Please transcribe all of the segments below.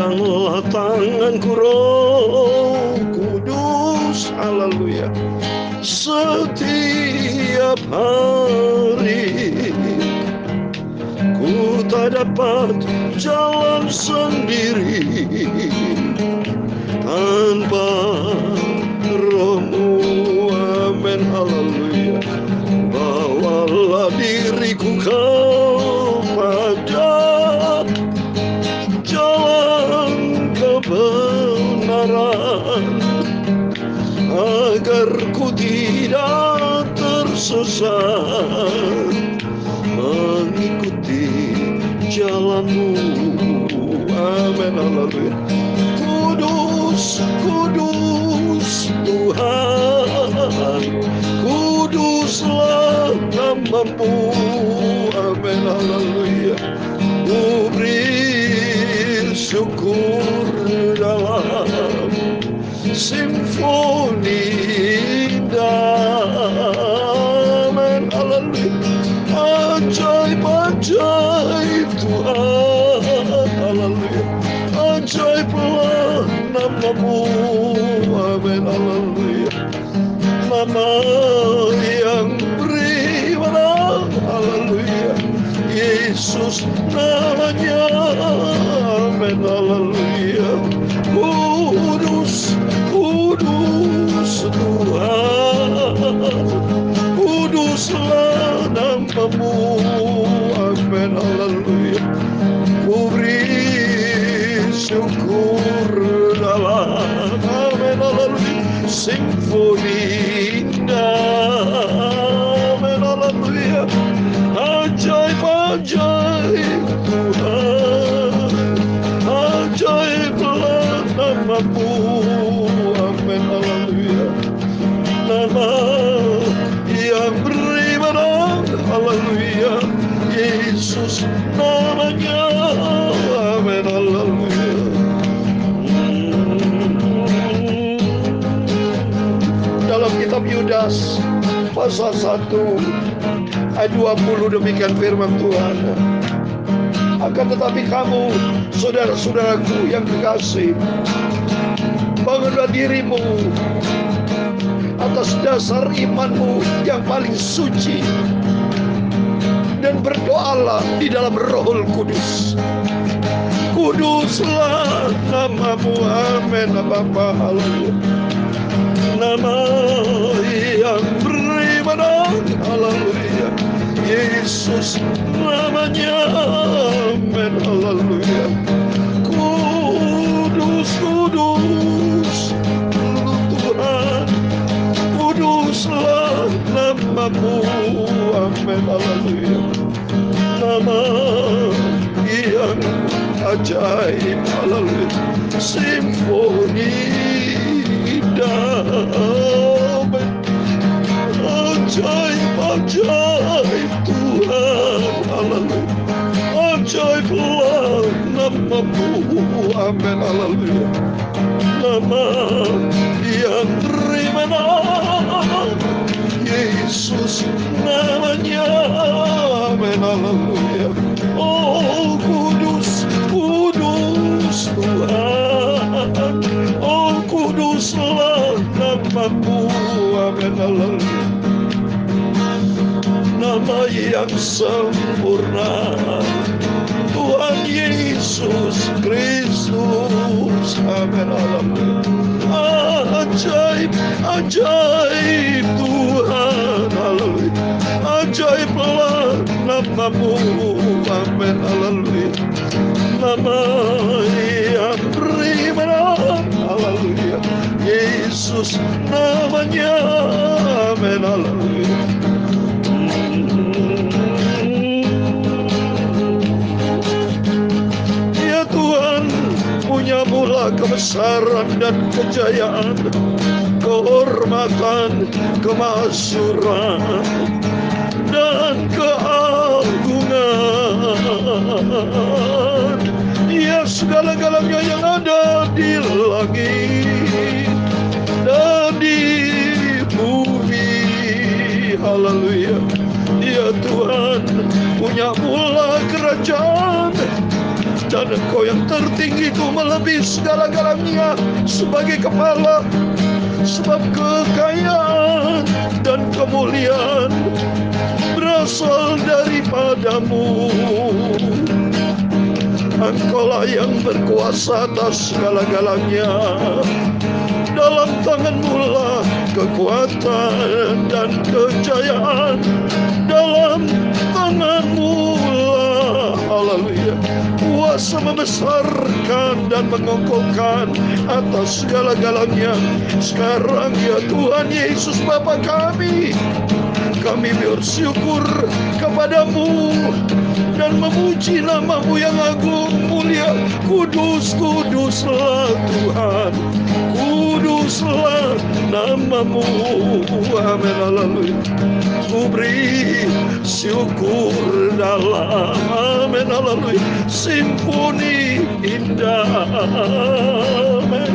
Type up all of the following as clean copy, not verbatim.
Peganglah tanganku Roh Kudus, haleluya, setiap hari. Ku tak dapat jalan sendiri tanpa Roh-Mu, amin, haleluya. Bawalah diriku kepada jalan kebenaran, agar ku tidak tersesat, mengikuti jalan-Mu, amin, haleluya. Kudus, kudus Tuhan, kuduslah nama-Mu, amin, haleluya. Ku beri syukur dalam simfoni indah, amin, haleluya. Ajaib-ajaib Tuhan, haleluya. Ajaiblah nama-Mu, amin, haleluya. Nama yang beri menang, haleluya. Yesus namanya, amin, haleluya. Kudus, kudus Tuhan, kuduslah nama-Mu, amin, haleluya. Ku beri syukur dalam, amin, haleluya, simfoni indah, amin, haleluya. Ajaib-ajaib Tuhan, ajaiblah nama-Mu, amin, haleluya. Nama yang beri menang, haleluya. Yesus namanya, amin, haleluya. Dalam kitab Yudas pasal 1 ayat 20 demikian firman Tuhan. Akan tetapi kamu, saudara-saudaraku yang kekasih, bangunlah dirimu atas dasar imanmu yang paling suci, dan berdoalah di dalam Rohul Kudus. Kuduslah nama-Mu, amin, Bapa, haleluya. Nama yang beri menang, haleluya. Yesus namanya, amin, haleluya. Kudus, kudus Tuhan, kuduslah nama-Mu, amin, haleluya. Nama yang ajaib, haleluya. Simfoni damai, ajaib-ajaib Tuhan, haleluya. Ajaiblah nama-Mu, amin, haleluya. Nama yang beri menang, Yesus namanya, amin, haleluya. Oh kudus, kudus Tuhan, oh kuduslah nama-Mu, amin, haleluya. Nama yang sempurna, Tuhan Yesus Kristus, amin, haleluya. Ajaib, ajaib Tuhan, haleluya. Ajaiblah nama-Mu, amin, haleluya. Nama yang beri menang, haleluya. Yesus namanya, amin, haleluya. Ya Tuhan, punya mula kebesaran dan kejayaan, kehormatan, kemasyuran, dan keagungan. Ya segala-galanya yang ada di langit dan di bumi, haleluya. Ya Tuhan, punya mula kerajaan, Dan Engkau yang tertinggi itu melebihi segala-galanya sebagai kepala. Sebab kekayaan dan kemuliaan berasal daripadamu. Engkaulah yang berkuasa atas segala-galanya. Dalam tangan-Mu lah kekuatan dan kejayaan. Dalam tangan-Mu lah, haleluya, kuasa membesarkan dan mengokohkan atas segala-galanya. Sekarang ya Tuhan Yesus Bapa kami bersyukur kepadamu dan memuji nama-Mu yang agung, mulia. Kudus, kuduslah Tuhan, kuduslah nama-Mu. Amin, haleluya. Ku beri syukur dalam, amin, haleluya, simponi indah. Amin.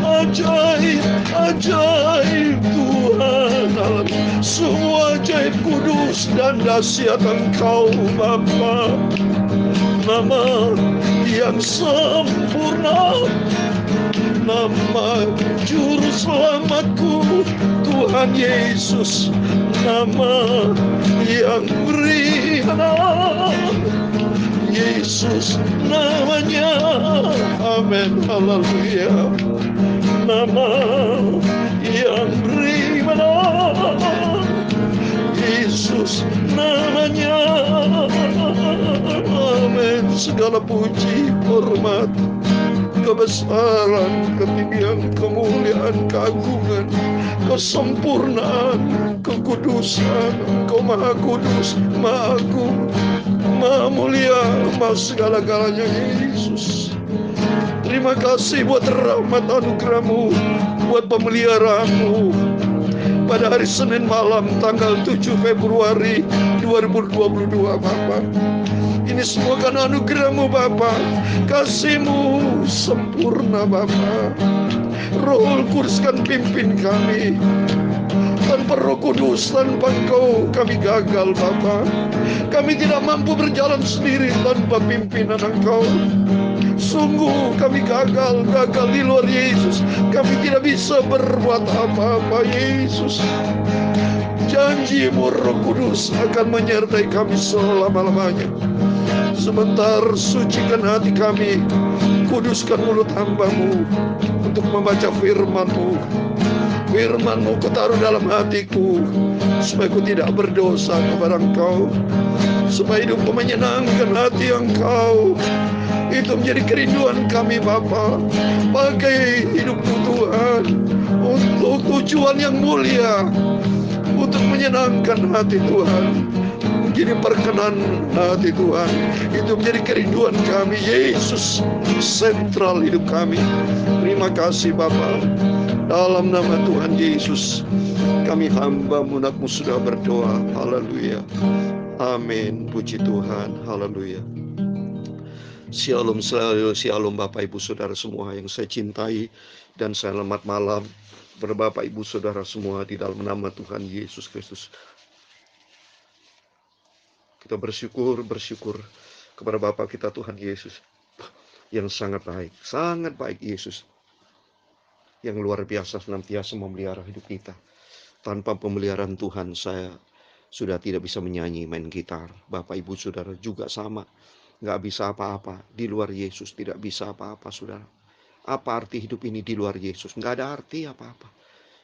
Ajaib, ajaib Tuhan, semua ajaib kudus dan dahsyat Engkau Bapa. Nama yang sempurna, nama juru selamatku Tuhan Yesus, nama yang beri anak Yesus namanya. Amin, haleluya. Nama yang beri menang Yesus namanya. Amin. Segala puji, hormat, kebesaran, ketinggian, kemuliaan, keagungan, kesempurnaan, kekudusan. Engkau Maha Kudus, Maha Agung, Maha Mulia, Maha segala-galanya Yesus. Terima kasih buat rahmat anugerah-Mu, buat pemeliharaan-Mu. Pada hari Senin malam tanggal 7 Februari 2022 Bapa. Ini semua karena anugerah-Mu Bapa. Kasih-Mu sempurna Bapa. Roh Kudus kan pimpin kami. Tanpa Roh Kudus, tanpa Engkau kami gagal Bapa. Kami tidak mampu berjalan sendiri tanpa pimpinan Engkau. Sungguh kami gagal di luar Yesus. Kami tidak bisa berbuat apa-apa Yesus. Janji-Mu Roh Kudus akan menyertai kami selama-lamanya. Sebentar sucikan hati kami, kuduskan mulut hamba-Mu untuk membaca firman-Mu. Firman-Mu Kutaruh dalam hatiku, supaya ku tidak berdosa kepada Engkau, supaya hidupku menyenangkan hati Engkau. Itu menjadi kerinduan kami Bapa. Pakai hidupku Tuhan untuk tujuan yang mulia, untuk menyenangkan hati Tuhan, menjadi perkenan hati Tuhan. Itu menjadi kerinduan kami. Yesus sentral hidup kami. Terima kasih Bapa. Dalam nama Tuhan Yesus kami hamba-Mu, anak-Mu sudah berdoa. Haleluya. Amin. Puji Tuhan. Haleluya. Shalom selalu, shalom Bapak Ibu Saudara semua yang saya cintai dan selamat malam kepada Bapak Ibu Saudara semua di dalam nama Tuhan Yesus Kristus. Kita bersyukur kepada Bapa kita Tuhan Yesus yang sangat baik Yesus, yang luar biasa senantiasa memelihara hidup kita. Tanpa pemeliharaan Tuhan saya sudah tidak bisa menyanyi, main gitar. Bapak Ibu Saudara juga sama. Nggak bisa apa-apa, di luar Yesus tidak bisa apa-apa saudara. Apa arti hidup ini di luar Yesus? Nggak ada arti apa-apa.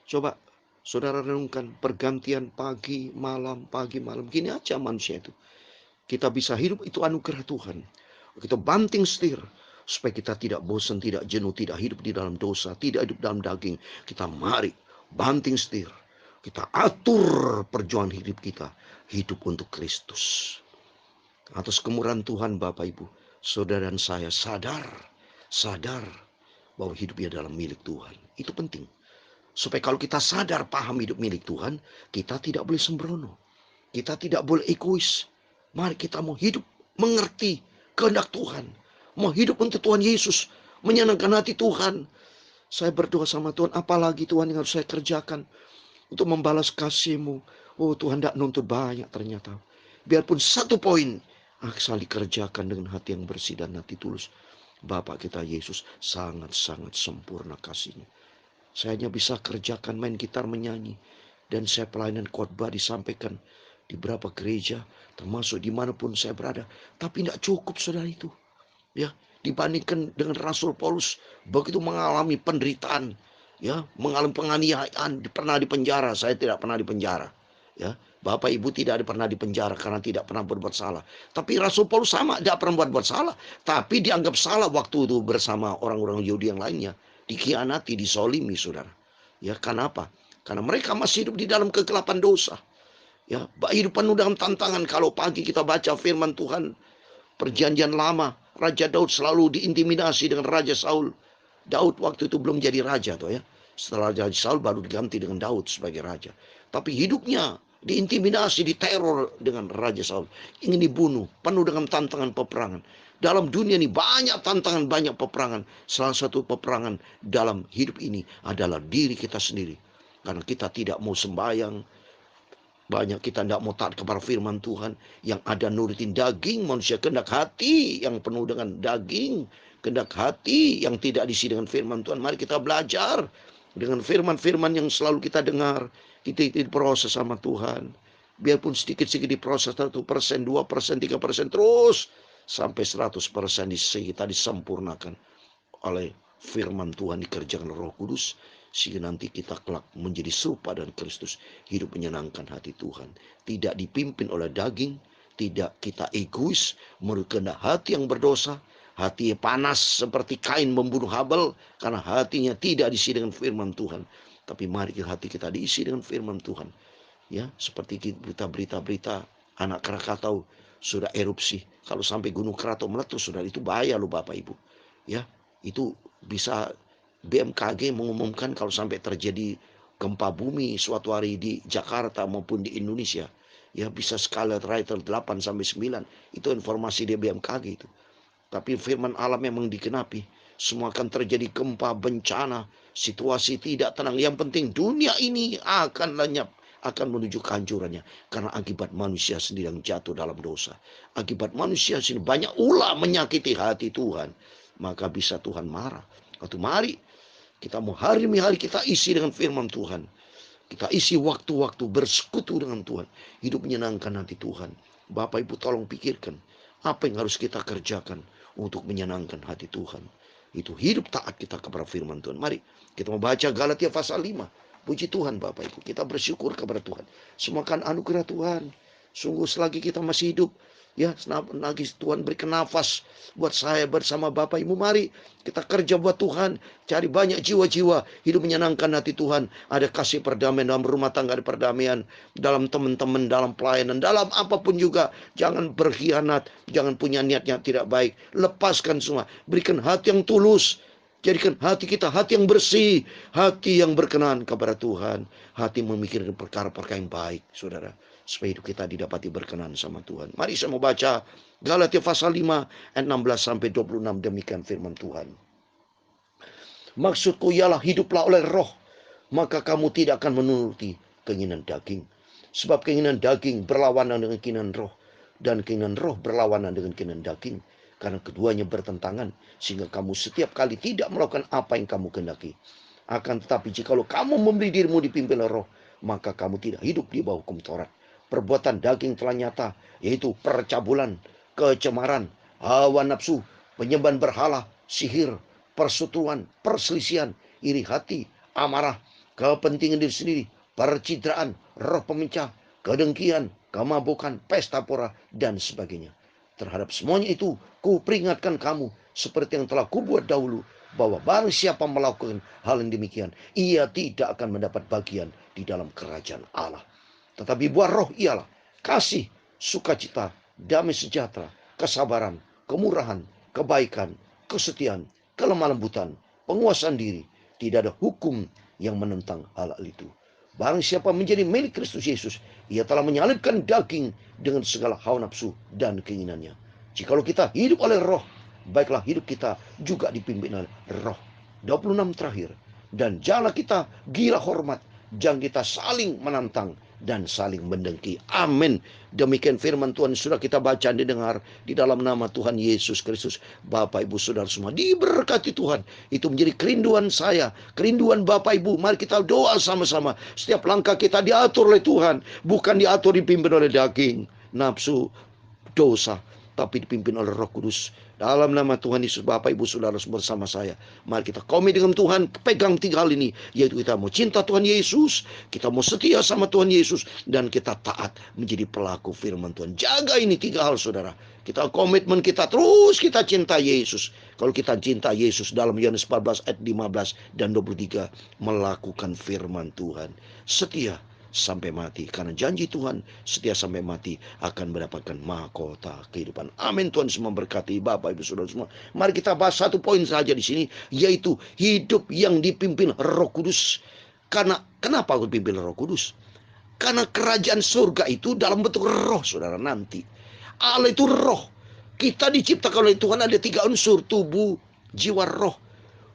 Coba saudara renungkan pergantian pagi malam. Gini aja manusia itu. Kita bisa hidup itu anugerah Tuhan. Kita banting setir supaya kita tidak bosan, tidak jenuh, tidak hidup di dalam dosa, tidak hidup dalam daging. Kita mari banting setir. Kita atur perjuangan hidup kita, hidup untuk Kristus. Atas kemurahan Tuhan Bapak Ibu, saudara dan saya sadar bahwa hidupnya dalam milik Tuhan. Itu penting. Supaya kalau kita sadar paham hidup milik Tuhan, kita tidak boleh sembrono. Kita tidak boleh egois. Mari kita mau hidup mengerti kehendak Tuhan. Mau hidup untuk Tuhan Yesus, menyenangkan hati Tuhan. Saya berdoa sama Tuhan, apalagi Tuhan yang harus saya kerjakan untuk membalas kasih-Mu. Oh Tuhan tidak nuntut banyak ternyata. Biarpun 1 poin Asal dikerjakan dengan hati yang bersih dan hati tulus. Bapa kita Yesus sangat-sangat sempurna kasih-Nya. Saya hanya bisa kerjakan main gitar, menyanyi, dan saya pelayanan khotbah disampaikan di beberapa gereja, termasuk dimanapun saya berada. Tapi tidak cukup, saudara itu. Ya, dibandingkan dengan Rasul Paulus, begitu mengalami penderitaan, ya, mengalami penganiayaan, pernah dipenjara. Saya tidak pernah dipenjara. Ya, Bapak Ibu tidak pernah dipenjara karena tidak pernah berbuat salah. Tapi Rasul Paulus sama, tidak pernah berbuat salah, tapi dianggap salah waktu itu bersama orang-orang Yahudi yang lainnya. Dikhianati, disolimi, saudara. Ya, kenapa? Karena mereka masih hidup di dalam kegelapan dosa. Ya, hidup penuh dengan tantangan. Kalau pagi kita baca firman Tuhan, Perjanjian Lama, Raja Daud selalu diintimidasi dengan Raja Saul. Daud waktu itu belum jadi raja tuh ya. Setelah Raja Saul baru diganti dengan Daud sebagai raja. Tapi hidupnya diintimidasi, diteror dengan Raja Saul. Ingin dibunuh, penuh dengan tantangan peperangan. Dalam dunia ini banyak tantangan, banyak peperangan. Salah satu peperangan dalam hidup ini adalah diri kita sendiri. Karena kita tidak mau sembahyang. Banyak kita tidak mau taat kepada firman Tuhan. Yang ada nurutin daging manusia. Kehendak hati yang penuh dengan daging. Kehendak hati yang tidak diisi dengan firman Tuhan. Mari kita belajar dengan firman-firman yang selalu kita dengar. Kita diproses sama Tuhan. Biarpun sedikit-sedikit diproses 1%, 2%, 3%. Terus sampai 100% kita disempurnakan oleh firman Tuhan, dikerjakan Roh Kudus, sehingga nanti kita kelak menjadi serupa dengan Kristus, hidup menyenangkan hati Tuhan, tidak dipimpin oleh daging, tidak kita egois, menurut kehendak hati yang berdosa, hati panas seperti Kain membunuh Habel karena hatinya tidak diisi dengan firman Tuhan. Tapi mari hati kita diisi dengan firman Tuhan. Ya, seperti berita anak Krakatau sudah erupsi. Kalau sampai Gunung Krakatau meletus, sudah itu bahaya loh Bapak Ibu. Ya, itu bisa BMKG mengumumkan kalau sampai terjadi gempa bumi suatu hari di Jakarta maupun di Indonesia, ya bisa skala Richter 8 sampai 9. Itu informasi dari BMKG itu. Tapi firman alam memang digenapi. Semua akan terjadi gempa, bencana, situasi tidak tenang. Yang penting dunia ini akan lenyap, akan menuju kehancurannya. Karena akibat manusia sendiri yang jatuh dalam dosa. Akibat manusia sendiri banyak ulah menyakiti hati Tuhan. Maka bisa Tuhan marah. Waktu mari kita mau hari kita isi dengan firman Tuhan. Kita isi waktu-waktu bersekutu dengan Tuhan. Hidup menyenangkan hati Tuhan. Bapak Ibu tolong pikirkan. Apa yang harus kita kerjakan untuk menyenangkan hati Tuhan. Itu hidup taat kita kepada firman Tuhan. Mari kita mau baca Galatia pasal 5. Puji Tuhan Bapak Ibu. Kita bersyukur kepada Tuhan. Semua kan anugerah Tuhan. Sungguh selagi kita masih hidup, ya, lagi Tuhan berikan nafas buat saya bersama Bapak Ibu. Mari kita kerja buat Tuhan. Cari banyak jiwa-jiwa hidup menyenangkan hati Tuhan. Ada kasih perdamaian dalam rumah tangga, ada perdamaian dalam teman-teman, dalam pelayanan, dalam apapun juga. Jangan berkhianat, jangan punya niat yang tidak baik. Lepaskan semua. Berikan hati yang tulus. Jadikan hati kita hati yang bersih, hati yang berkenan kepada Tuhan, hati memikirkan perkara-perkara yang baik, saudara, supaya hidup kita didapati berkenan sama Tuhan. Mari saya mau baca Galatia pasal 5 ayat 16 sampai 26, demikian firman Tuhan. Maksudku ialah hiduplah oleh roh, maka kamu tidak akan menuruti keinginan daging. Sebab keinginan daging berlawanan dengan keinginan roh, dan keinginan roh berlawanan dengan keinginan daging. Karena keduanya bertentangan, sehingga kamu setiap kali tidak melakukan apa yang kamu kehendaki. Akan tetapi jikalau kamu memberi dirimu dipimpin oleh roh, maka kamu tidak hidup di bawah hukum Taurat. Perbuatan daging telah nyata, yaitu percabulan, kecemaran, hawa nafsu, penyembahan berhala, sihir, perseteruan, perselisihan, iri hati, amarah, kepentingan diri sendiri, percitraan, roh pemecah, kedengkian, kemabukan, pesta pora, dan sebagainya. Terhadap semuanya itu, ku peringatkan kamu, seperti yang telah kubuat dahulu, bahwa barang siapa melakukan hal yang demikian, ia tidak akan mendapat bagian di dalam kerajaan Allah. Tetapi buah roh ialah kasih, sukacita, damai sejahtera, kesabaran, kemurahan, kebaikan, kesetiaan, kelemah lembutan, penguasaan diri. Tidak ada hukum yang menentang hal itu. Barang siapa menjadi milik Kristus Yesus, ia telah menyalibkan daging dengan segala hawa nafsu dan keinginannya. Jikalau kita hidup oleh roh, baiklah hidup kita juga dipimpin oleh roh. 26 terakhir. Dan janganlah kita gila hormat, jangan kita saling menantang, dan saling mendengki. Amin. Demikian firman Tuhan sudah kita baca dan didengar di dalam nama Tuhan Yesus Kristus. Bapak Ibu Saudara semua diberkati Tuhan. Itu menjadi kerinduan saya, kerinduan Bapak Ibu. Mari kita doa sama-sama. Setiap langkah kita diatur oleh Tuhan, bukan diatur dipimpin oleh daging, nafsu, dosa, tapi dipimpin oleh Roh Kudus. Dalam nama Tuhan Yesus, Bapak Ibu Saudara bersama saya, mari kita komit dengan Tuhan, pegang 3 hal ini, yaitu kita mau cinta Tuhan Yesus, kita mau setia sama Tuhan Yesus, dan kita taat menjadi pelaku firman Tuhan. Jaga ini 3 hal, saudara. Kita komitmen kita terus, kita cinta Yesus. Kalau kita cinta Yesus, dalam Yohanes 14 ayat 15 dan 23, melakukan firman Tuhan, setia sampai mati, karena janji Tuhan setia sampai mati akan mendapatkan mahkota kehidupan. Amin. Tuhan semua berkati Bapak Ibu Saudara semua. Mari kita bahas 1 poin saja di sini, yaitu hidup yang dipimpin Roh Kudus. Karena kenapa aku dipimpin Roh Kudus? Karena kerajaan surga itu dalam bentuk roh, saudara. Nanti Allah itu roh. Kita diciptakan oleh Tuhan ada 3 unsur, tubuh, jiwa, roh.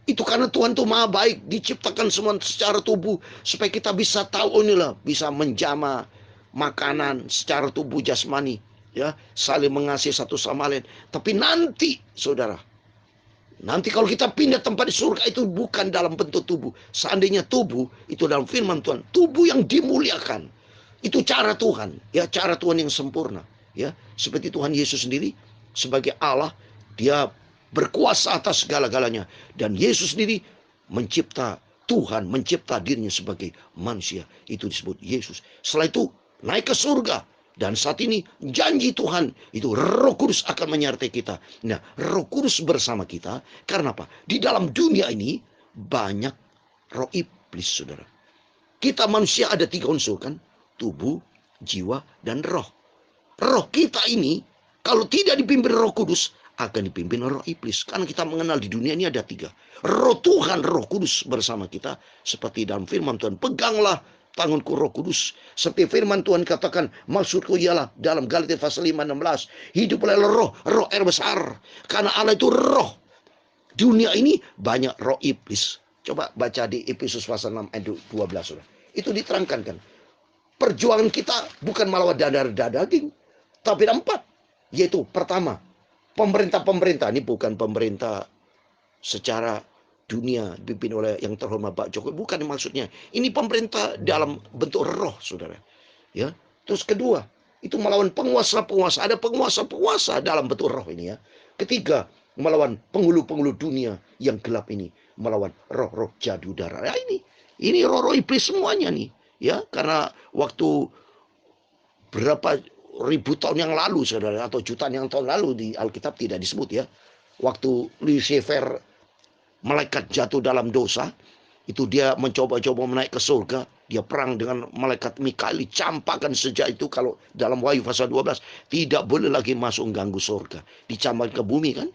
Itu karena Tuhan tuh maha baik, diciptakan semua secara tubuh supaya kita bisa tahu inilah, bisa menjama makanan secara tubuh jasmani, ya, saling mengasihi satu sama lain. Tapi nanti, saudara, nanti kalau kita pindah tempat di surga itu bukan dalam bentuk tubuh. Seandainya tubuh itu dalam firman Tuhan, tubuh yang dimuliakan. Itu cara Tuhan, ya, cara Tuhan yang sempurna, ya. Seperti Tuhan Yesus sendiri sebagai Allah, dia berkuasa atas segala-galanya. Dan Yesus sendiri mencipta, Tuhan mencipta dirinya sebagai manusia. Itu disebut Yesus. Setelah itu naik ke surga. Dan saat ini janji Tuhan itu Roh Kudus akan menyertai kita. Nah, Roh Kudus bersama kita. Karena apa? Di dalam dunia ini banyak roh iblis, saudara. Kita manusia ada 3 unsur kan? Tubuh, jiwa, dan roh. Roh kita ini kalau tidak dipimpin Roh Kudus akan dipimpin oleh roh iblis. Karena kita mengenal di dunia ini ada 3. Roh Tuhan, Roh Kudus bersama kita. Seperti dalam firman Tuhan, peganglah tanganku Roh Kudus. Seperti firman Tuhan katakan, maksudku ialah dalam Galatia pasal 5:16, hidup oleh roh, roh air besar. Karena Allah itu roh. Dunia ini banyak roh iblis. Coba baca di Efesus pasal 6 ayat 12. Itu diterangkan kan. Perjuangan kita bukan melawan daging, tapi ada 4. Yaitu pertama, pemerintah-pemerintah. Ini bukan pemerintah secara dunia dipimpin oleh yang terhormat Pak Jokowi, bukan maksudnya. Ini pemerintah dalam bentuk roh, saudara. Ya. Terus kedua, itu melawan penguasa-penguasa. Ada penguasa-penguasa dalam bentuk roh ini, ya. Ketiga, melawan penghulu-penghulu dunia yang gelap ini, melawan roh-roh jadu darah. Ya, ini roh-roh iblis semuanya nih, ya. Karena waktu berapa ribu tahun yang lalu, saudara, atau jutaan yang tahun lalu di Alkitab tidak disebut, ya. Waktu Lucifer, malaikat, jatuh dalam dosa, itu dia mencoba-coba menaik ke surga. Dia perang dengan malaikat Mikael, dicampakkan sejak itu. Kalau dalam Wahyu pasal 12, tidak boleh lagi masuk mengganggu surga. Dicampakkan ke bumi kan.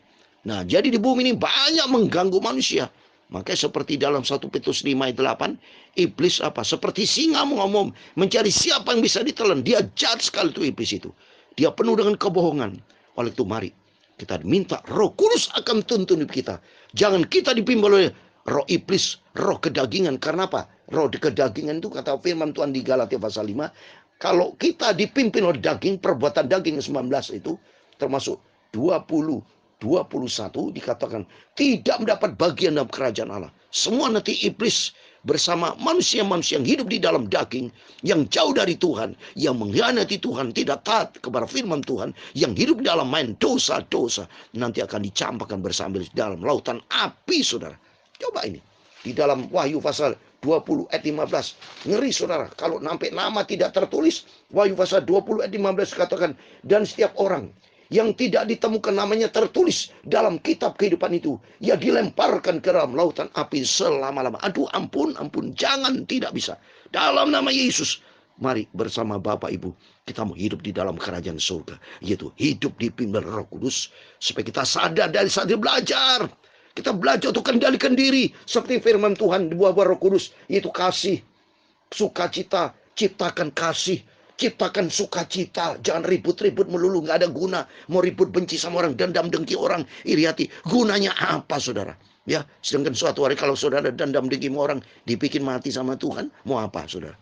Nah, jadi di bumi ini banyak mengganggu manusia. Makanya seperti dalam 1 Petrus 5 ayat 8, iblis apa? Seperti singa mengomong, mencari siapa yang bisa ditelan. Dia jahat sekali itu iblis itu. Dia penuh dengan kebohongan. Oleh itu mari kita minta Roh Kudus akan tuntun kita. Jangan kita dipimpin oleh roh iblis, roh kedagingan. Karena apa? Roh kedagingan itu kata firman Tuhan di Galatia pasal 5. Kalau kita dipimpin oleh daging, perbuatan daging 19 itu termasuk 20, 21 dikatakan tidak mendapat bagian dalam kerajaan Allah. Semua nanti iblis bersama manusia-manusia yang hidup di dalam daging, yang jauh dari Tuhan, yang mengkhianati Tuhan, tidak taat kepada firman Tuhan, yang hidup di dalam main dosa-dosa, nanti akan dicampakkan bersama di dalam lautan api, saudara. Coba ini di dalam Wahyu pasal 20 ayat 15. Ngeri, saudara, kalau sampai nama tidak tertulis. Wahyu pasal 20 ayat 15 katakan, dan setiap orang yang tidak ditemukan namanya tertulis dalam kitab kehidupan itu, ia dilemparkan ke dalam lautan api selama-lama. Aduh, ampun, jangan, tidak bisa. Dalam nama Yesus, mari bersama Bapak Ibu, kita mau hidup di dalam kerajaan surga, yaitu hidup dipimpin Roh Kudus, supaya kita sadar dari saat belajar. Kita belajar untuk kendalikan diri, seperti firman Tuhan di buah-buah Roh Kudus, yaitu kasih, sukacita, ciptakan kasih, ciptakan sukacita. Jangan ribut-ribut melulu, nggak ada guna. Mau ribut benci sama orang, dendam dengki orang, iri hati. Gunanya apa, saudara? Ya, sedangkan suatu hari kalau saudara dendam dengki sama orang, dibikin mati sama Tuhan, mau apa, saudara?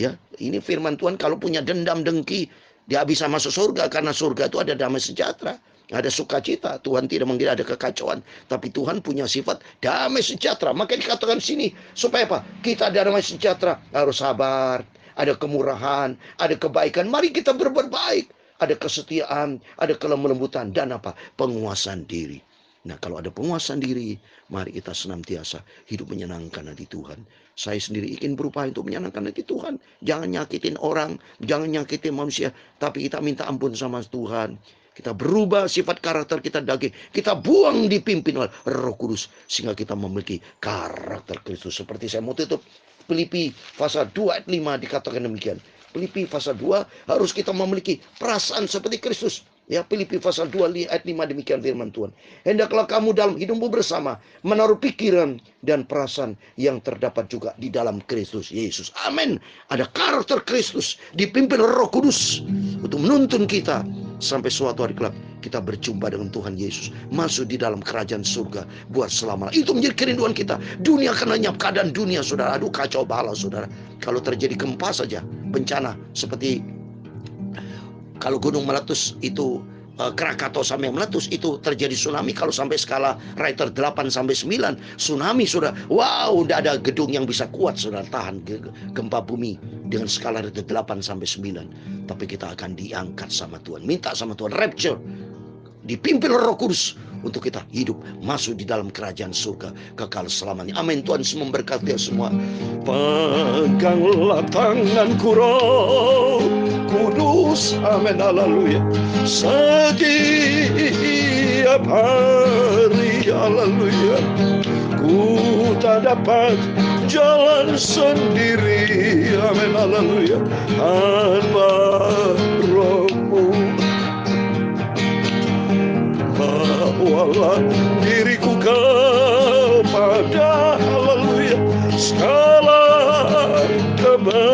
Ya, ini firman Tuhan, kalau punya dendam dengki, dia bisa masuk surga, karena surga itu ada damai sejahtera, ada sukacita. Tuhan tidak mengira ada kekacauan, tapi Tuhan punya sifat damai sejahtera. Maka dikatakan sini, supaya apa? Kita ada damai sejahtera, harus sabar, ada kemurahan, ada kebaikan. Mari kita berbuat baik, ada kesetiaan, ada kelembutan, dan apa? Penguasaan diri. Nah, kalau ada penguasaan diri, mari kita senantiasa hidup menyenangkan hati Tuhan. Saya sendiri ingin berupaya untuk menyenangkan hati Tuhan. Jangan nyakitin orang, jangan nyakitin manusia, tapi kita minta ampun sama Tuhan. Kita berubah sifat karakter kita daging. Kita buang, dipimpin oleh Roh Kudus, sehingga kita memiliki karakter Kristus. Seperti saya mau tutup, Filipi pasal 2 ayat 5 dikatakan demikian. Filipi pasal 2 harus kita memiliki perasaan seperti Kristus. Ya, Filipi pasal 2 ayat 5 demikian firman Tuhan. Hendaklah kamu dalam hidupmu bersama menaruh pikiran dan perasaan yang terdapat juga di dalam Kristus Yesus. Amin. Ada karakter Kristus dipimpin Roh Kudus untuk menuntun kita sampai suatu hari kelak kita berjumpa dengan Tuhan Yesus, masuk di dalam kerajaan surga buat selamanya. Itu menjadi kerinduan kita. Dunia akan lenyap, keadaan dunia, saudara. Aduh, kacau balau, saudara. Kalau terjadi gempa saja, bencana seperti kalau gunung meletus itu, Krakatau sampai meletus, itu terjadi tsunami. Kalau sampai skala Richter 8 sampai 9, tsunami, sudah. Wow, tidak ada gedung yang bisa kuat, sudah tahan gempa bumi dengan skala Richter 8 sampai 9. Tapi kita akan diangkat sama Tuhan. Minta sama Tuhan, rapture, dipimpin Roh Kudus untuk kita hidup masuk di dalam kerajaan surga kekal selamanya. Amin. Tuhan memberkati semua. Peganglah tanganku Roh Kudus, amin, haleluya, setiap hari, haleluya. Ku tak dapat jalan sendiri, amin, haleluya, tanpa Roh-Mu. Bawalah diriku kepada, haleluya, segala kebenaran,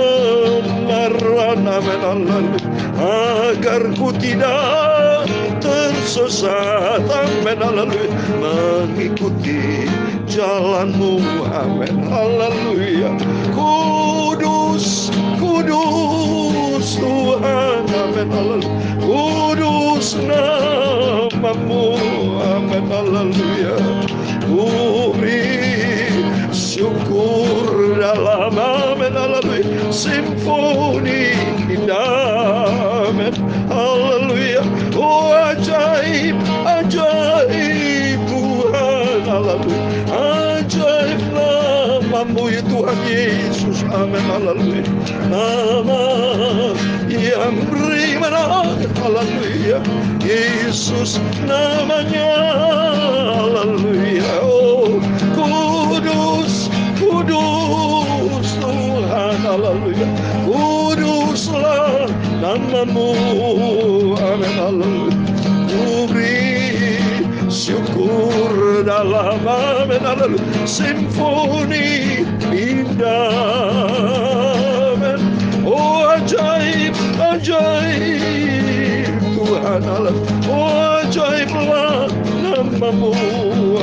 amin, haleluya, agar ku tidak tersesat, amin, haleluya, mengikuti jalan-Mu, amin, haleluya. Kudus, kudus Tuhan, amin, haleluya, kudus nama-Mu, amin, haleluya. Beri syukur dalam, amin, haleluya, simfoni indah, amin, haleluya. Oh, ajaib, ajaib Tuhan, haleluya, ajaib nama-Mu ya Tuhan Yesus, amin, haleluya. Nama yang beri menang, haleluya, Yesus namanya, haleluya. Oh, kudus, kudus Tuhan, haleluya, kuduslah nama-Mu, amin, haleluya. Ku beri syukur dalam, amin, haleluya, simfoni indah, amin. Oh, ajaib, ajaib Tuhan, haleluya, oh, ajaiblah nama-Mu,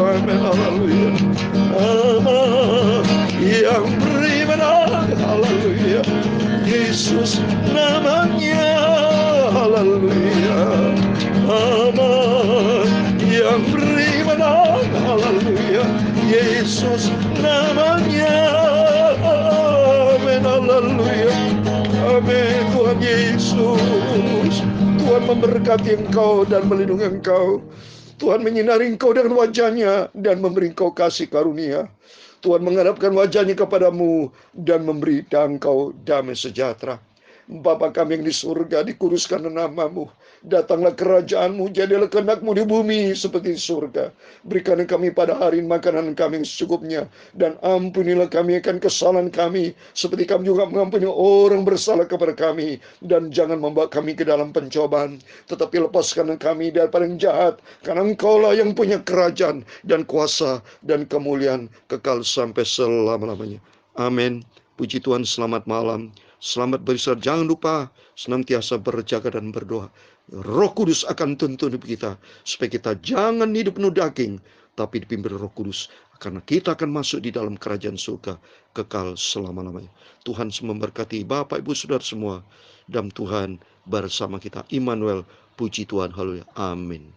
amin, haleluya. Nama yang beri menang, haleluya, Yesus namanya, haleluya. Nama yang beri menang, haleluya, Yesus namanya, amin, haleluya, amin. Tuhan Yesus, Tuhan memberkati engkau dan melindungi engkau. Tuhan menyinari engkau dengan wajah-Nya dan memberi engkau kasih karunia. Tuhan menghadapkan wajah-Nya kepadamu dan memberi engkau damai sejahtera. Bapa kami yang di surga, dikuduskan nama-Mu. Datanglah kerajaan-Mu, jadilah kehendak-Mu di bumi seperti di surga. Berikan kami pada hari makanan kami yang secukupnya, dan ampunilah kami akan kesalahan kami, seperti kami juga mengampuni orang bersalah kepada kami. Dan jangan membawa kami ke dalam pencobaan, tetapi lepaskan kami daripada yang jahat, karena Engkaulah yang punya kerajaan dan kuasa dan kemuliaan kekal sampai selama-lamanya. Amin. Puji Tuhan, selamat malam. Selamat beristirahat. Jangan lupa senantiasa berjaga dan berdoa. Roh Kudus akan tuntun hidup kita, supaya kita jangan hidup penuh daging, tapi dipimpin Roh Kudus. Karena kita akan masuk di dalam kerajaan surga kekal selama-lamanya. Tuhan memberkati Bapak Ibu Saudara semua. Dan Tuhan bersama kita. Immanuel, puji Tuhan, haleluya. Amin.